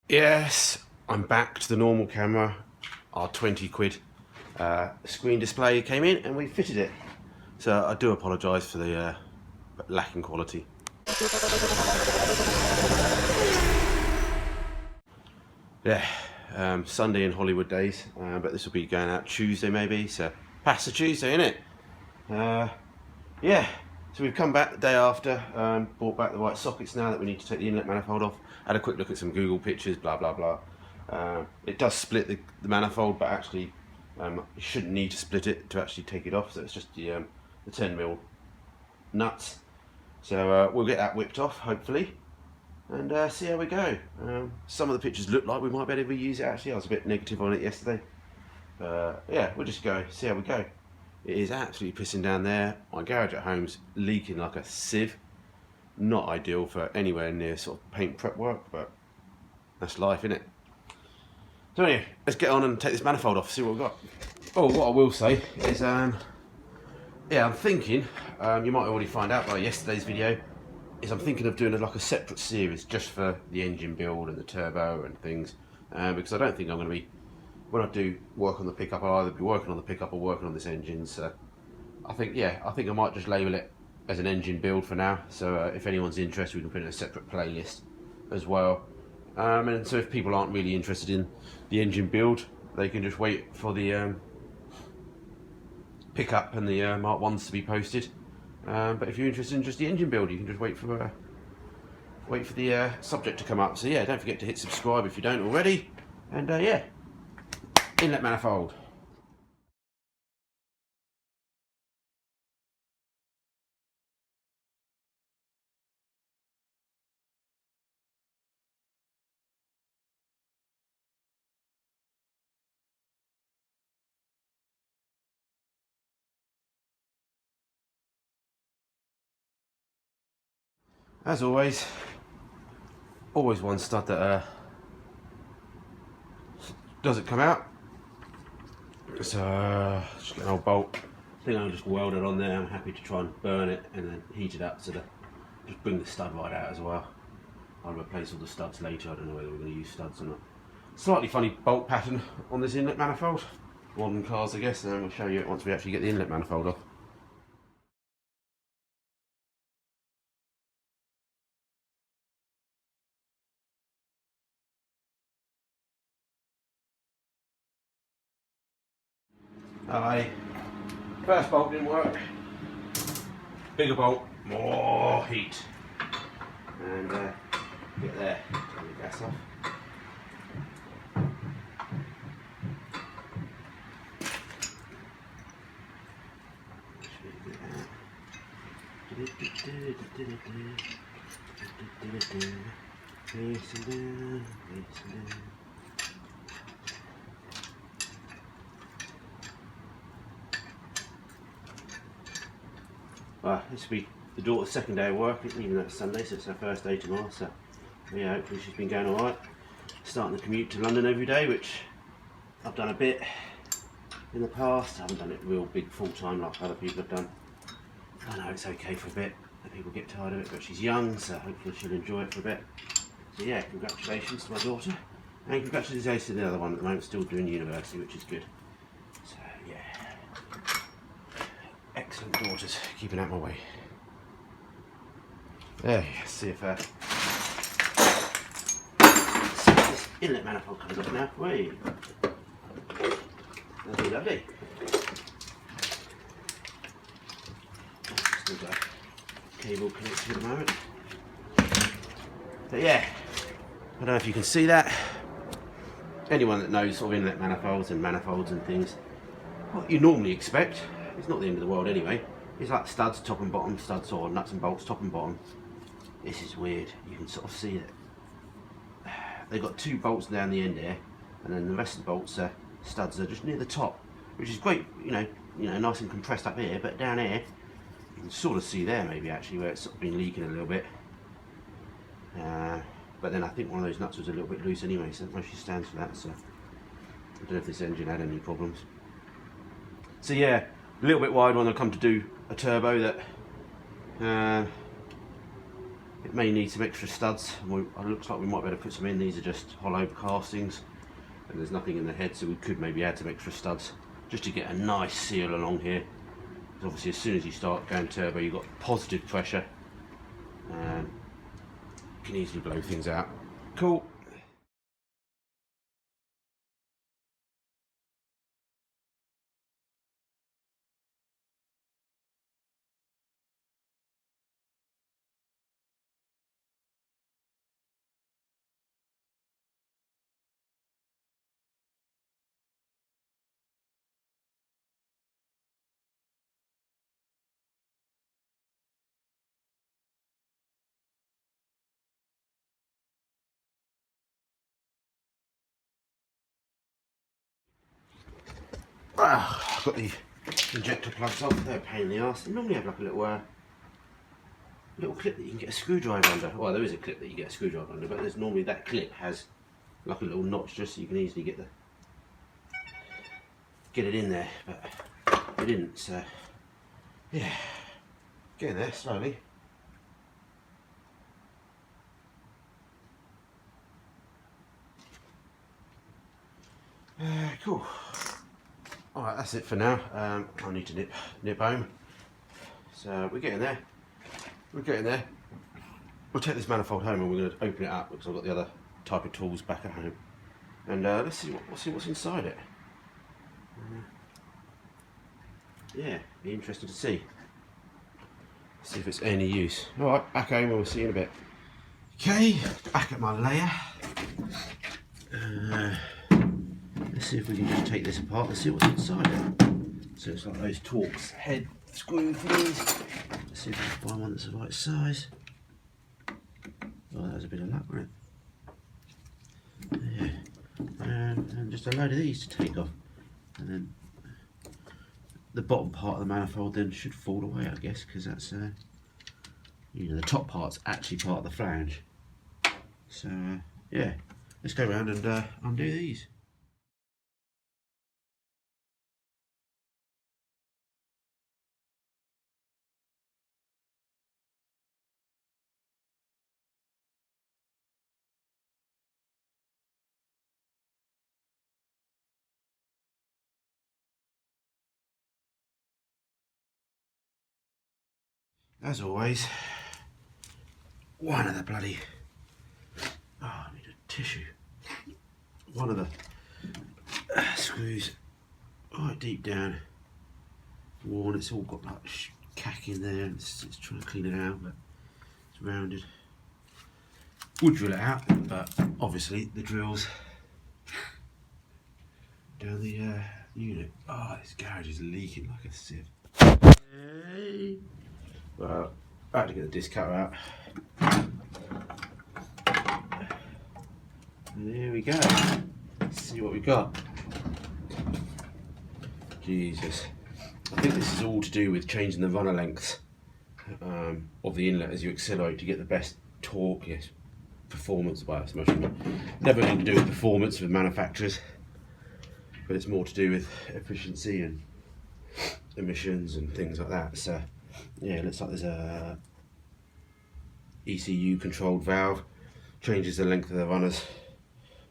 Yes, I'm back to the normal camera. Our 20 quid screen display came in and we fitted it. So I do apologise for the lacking quality. Yeah, Sunday and Hollywood days, but this will be going out Tuesday maybe, so past the Tuesday, innit? Yeah, so we've come back the day after, brought back the right sockets now that we need to take the inlet manifold off. Had a quick look at some Google pictures, blah blah blah. It does split the manifold, but actually you shouldn't need to split it to actually take it off, so it's just the 10mm nuts. So we'll get that whipped off hopefully and see how we go. Some of the pictures look like we might be able to reuse it actually. I was a bit negative on it yesterday. Yeah, we'll just go, see how we go. It is absolutely pissing down there. My garage at home's leaking like a sieve. Not ideal for anywhere near sort of paint prep work, but that's life, innit? So anyway, let's get on and take this manifold off, see what we've got. Oh, what I will say is, yeah, I'm thinking, you might already find out by yesterday's video, is I'm thinking of doing like a separate series just for the engine build and the turbo and things, because I don't think I'm going to be, when I do work on the pickup, I'll either be working on the pickup or working on this engine. So I think, yeah, I think I might just label it as an engine build for now. So if anyone's interested, we can put it in a separate playlist as well. And so if people aren't really interested in the engine build, they can just wait for the pickup and the Mark 1s to be posted. But if you're interested in just the engine build, you can just wait for the subject to come up. So yeah, don't forget to hit subscribe if you don't already. And yeah, inlet manifold. As always one stud that doesn't come out. So just get an old bolt. I think I'll just weld it on there. I'm happy to try and burn it and then heat it up so that just bring the stud right out as well. I'll replace all the studs later. I don't know whether we're going to use studs or not. Slightly funny bolt pattern on this inlet manifold. Modern cars, I guess, and then we'll show you it once we actually get the inlet manifold off. Aye. First bolt didn't work. Bigger bolt, more heat. And get there, turn the gas off. Well, this will be the daughter's second day of work, even though it's Sunday, so it's her first day tomorrow. So yeah, hopefully she's been going alright. Starting the commute to London every day, which I've done a bit in the past. I haven't done it real big full time like other people have done. I know it's okay for a bit, and people get tired of it, but she's young, so hopefully she'll enjoy it for a bit. So yeah, congratulations to my daughter, and congratulations to the other one at the moment, still doing university, which is good. So yeah, excellent daughters, keeping out my way. There, see if this inlet manifold comes up now. Wait, that'll be lovely. Still got cable connected at the moment. But yeah, I don't know if you can see that. Anyone that knows sort of inlet manifolds and things, what you normally expect, it's not the end of the world anyway. It's like studs top and bottom, studs or nuts and bolts top and bottom. This is weird. You can sort of see that they've got two bolts down the end here, and then the rest of the bolts studs are just near the top, which is great. You know, nice and compressed up here, but down here you can sort of see there maybe actually where it's sort of been leaking a little bit. But then I think one of those nuts was a little bit loose anyway, so that mostly stands for that. So I don't know if this engine had any problems. So yeah, a little bit wide when I come to do a turbo that It may need some extra studs, and it looks like we might be able to put some in. These are just hollow castings and there's nothing in the head, so we could maybe add some extra studs just to get a nice seal along here. Because obviously as soon as you start going turbo, you've got positive pressure and you can easily blow things out. Cool. I've got the injector plugs off. They're a pain in the arse. They normally have like a little clip that you can get a screwdriver under. Well, there is a clip that you get a screwdriver under, but there's normally that clip has like a little notch just so you can easily get it in there. But it didn't. So yeah, getting there slowly. Cool. Alright, that's it for now. I need to nip home. So we're getting there. We're getting there. We'll take this manifold home and we're going to open it up because I've got the other type of tools back at home. And let's see what's inside it. Yeah, be interesting to see. See if it's any use. Alright, back home and we'll see you in a bit. Okay, back at my layer. Let's see if we can just take this apart and see what's inside it. So it's like those Torx head screw things. Let's see if we can find one that's the right size. Oh, that was a bit of luck, wasn't it? Yeah. And just a load of these to take off. And then the bottom part of the manifold then should fall away, I guess, because that's, you know, the top part's actually part of the flange. So, yeah, let's go around and undo these. As always, one of the bloody, oh, I need a tissue. One of the screws right deep down, worn. It's all got like cack in there. It's trying to clean it out, but it's rounded. Would drill it out, but obviously the drill's down the unit. Oh, this garage is leaking like a sieve. Hey. Well, I had to get the disc cutter out. And there we go. Let's see what we got. Jesus. I think this is all to do with changing the runner length of the inlet as you accelerate to get the best torque, yes, performance by us. Never anything to do with performance with manufacturers, but it's more to do with efficiency and emissions and things like that. So yeah, it looks like there's a ECU controlled valve, changes the length of the runners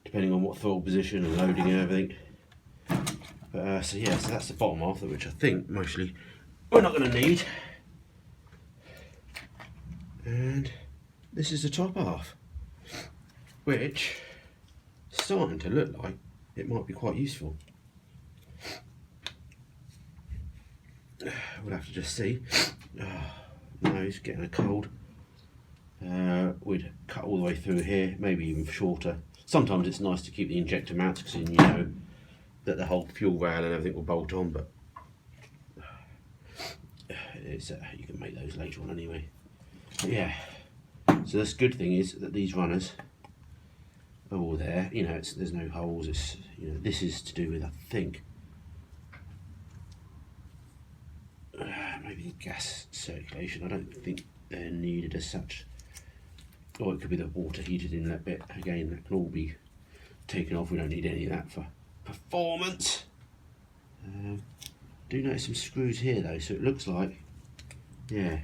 depending on what throttle position and loading and everything. But so yeah, so that's the bottom half, which I think mostly we're not going to need. And this is the top half, which is starting to look like it might be quite useful. We'll have to just see. No, he's getting a cold. We'd cut all the way through here, maybe even shorter. Sometimes it's nice to keep the injector mounted because then you know that the whole fuel rail and everything will bolt on, but it's, you can make those later on anyway. But yeah, so the good thing is that these runners are all there. You know, there's no holes. It's, you know, this is to do with, I think, maybe gas circulation. I don't think they're needed as such. Or it could be the water heated inlet bit. Again, that can all be taken off. We don't need any of that for performance. Do notice some screws here though, so it looks like, yeah,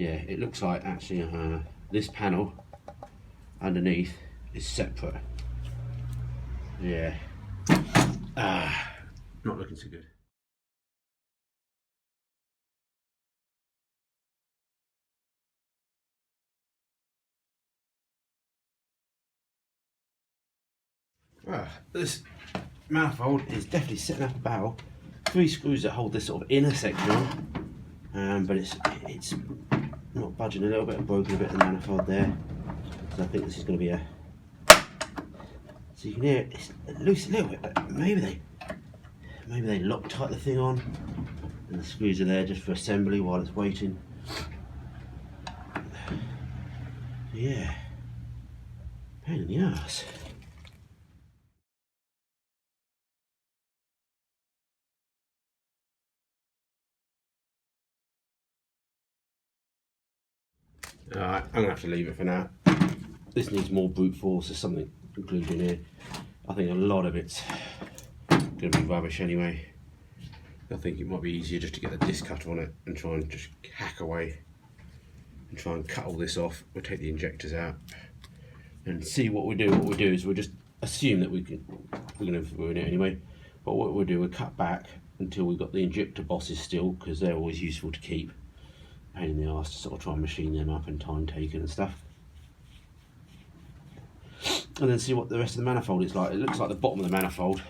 yeah, it looks like actually this panel underneath is separate. Yeah, not looking so good. This manifold is definitely setting up a barrel. 3 screws that hold this sort of inner section on, but it's not budging a little bit. I've broken a bit of the manifold there, so I think this is going to be a. So you can hear it's loose a little bit, but maybe they Loctite the thing on, and the screws are there just for assembly while it's waiting. Yeah, pain in the ass. Alright, I'm going to have to leave it for now. This needs more brute force. There's something included in here. I think a lot of it's going to be rubbish anyway. I think it might be easier just to get the disc cutter on it and try and just hack away and try and cut all this off. We'll take the injectors out and see what we do. What we do is we'll just assume that we're going to ruin it anyway. But what we'll do, we'll cut back until we've got the injector bosses still, because they're always useful to keep. Pain in the arse to sort of try and machine them up and time taken and stuff. And then see what the rest of the manifold is like. It looks like the bottom of the manifold,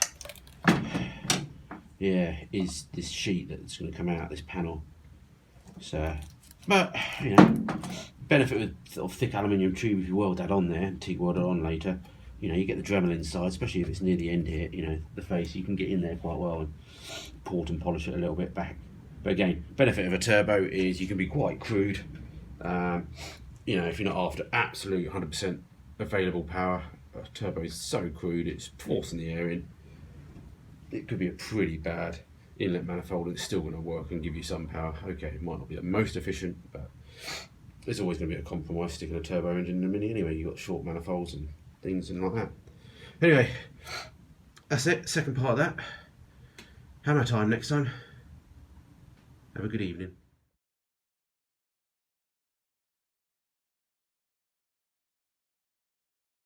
yeah, is this sheet that's going to come out, this panel. So, but you know, benefit with sort of thick aluminium tube if you weld that on there, TIG weld it on later. You know, you get the Dremel inside, especially if it's near the end here. You know, the face, you can get in there quite well and port and polish it a little bit back. But again, benefit of a turbo is you can be quite crude. You know, if you're not after absolute 100% available power, a turbo is so crude, it's forcing the air in. It could be a pretty bad inlet manifold and it's still going to work and give you some power. Okay, it might not be the most efficient, but there's always going to be a compromise sticking a turbo engine in a Mini anyway. You've got short manifolds and things and like that. Anyway, that's it, second part of that. Hammer time next time. Have a good evening.